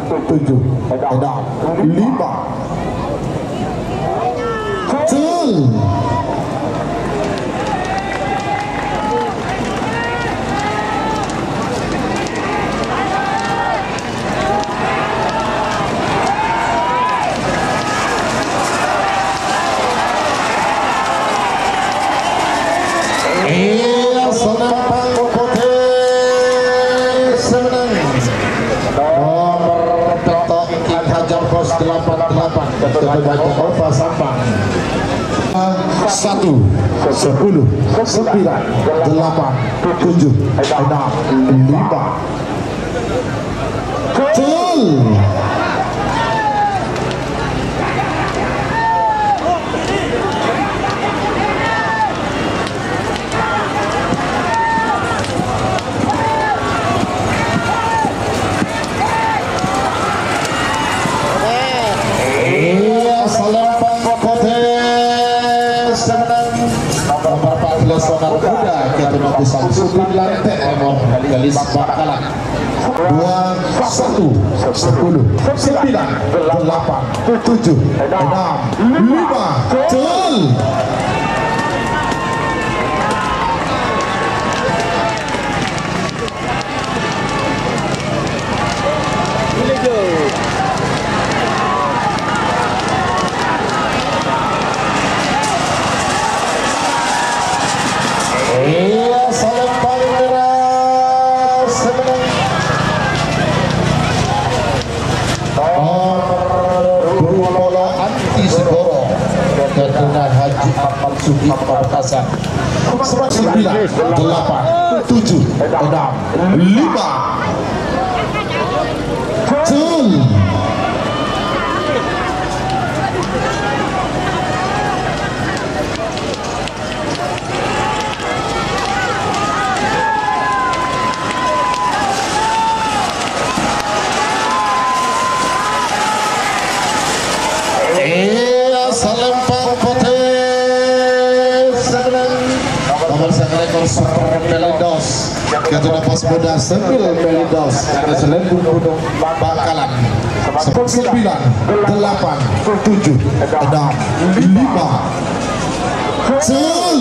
7 enam 5 betul. Satu 10 9 8 7 enam 5 betul. Bisa sembilan TM Galis Bakalan 2 1 10 9 8 7 6 5 betul. Suki Perkasa 9 8 7 6 5 betul. Super Melidos Ketua Pos Muda Sembil Melidos Selendung Gunung Bakalan 9 8 7 6 5 betul.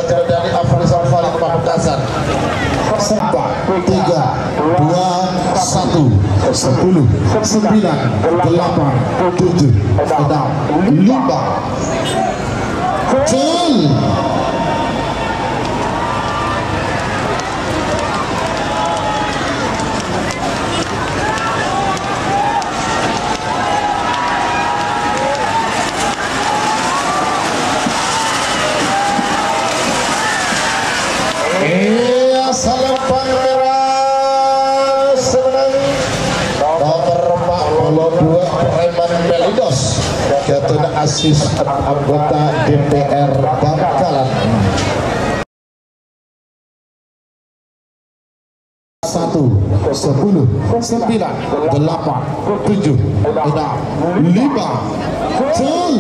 Dari Afrizal Falik Pamekasan 4 3 2 1 10 9 8 7 6 5 betul. Ketua Asis anggota DPR Bangkalan 1 10 9 8 7 6 5 betul.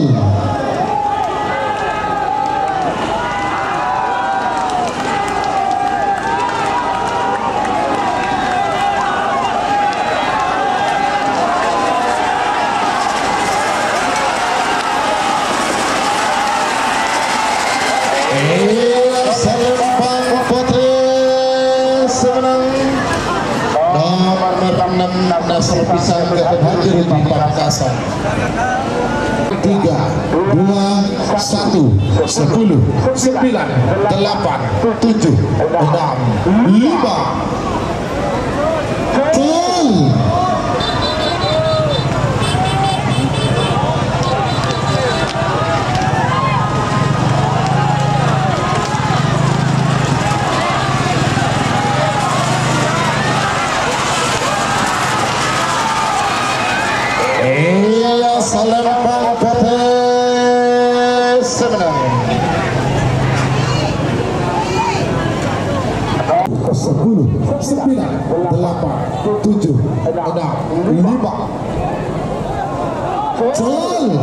Nasr Pisang Ketua hadir di Pamekasan 3 2 1 10 9 8 7 6 5 betul. Salam Salembang Putih semenang. 10, 9, 8, 7, 6, 5. Jol.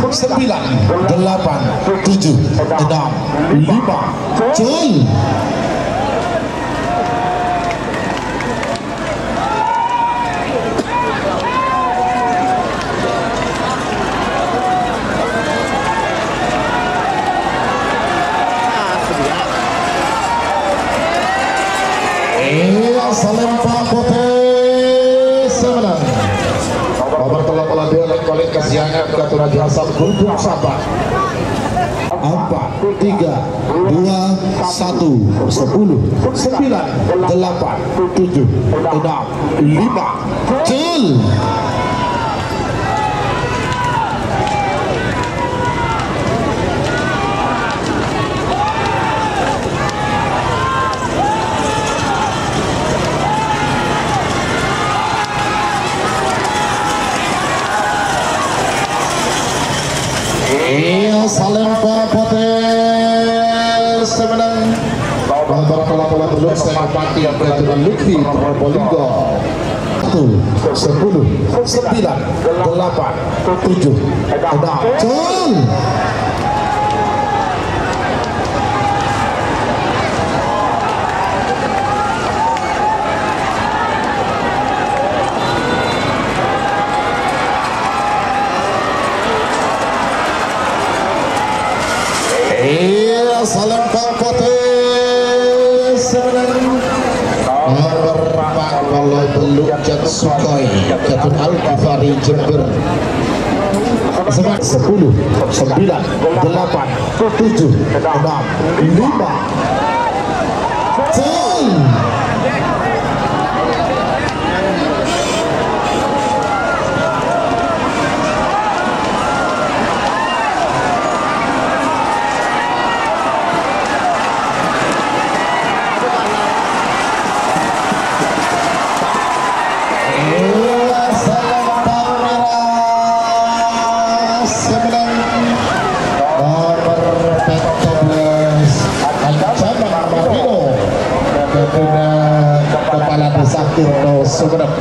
Sembilan, 8, 7, 6, 5. Jol. Salembang Putih semenang. Nomor telah dua oleh kasihannya ketua jasa Gunung Sabah. 4, 3, 2, 1, 10, 9, 8, 7, 6, 5. Jol. Salembang Putih semenang. Nomor telah belum Senopati yang beraturan Lutfi Probolinggo. 10, 9, 8, 7, 6. Jol. Salembang Putih semenang. Nomor 4 kalau belum Jat Sukhoi Jatun Al-Ghifari Jember. 10, 9, 8, 7, 6, 5. Jol. Kepala Desa Tirto Sumenep.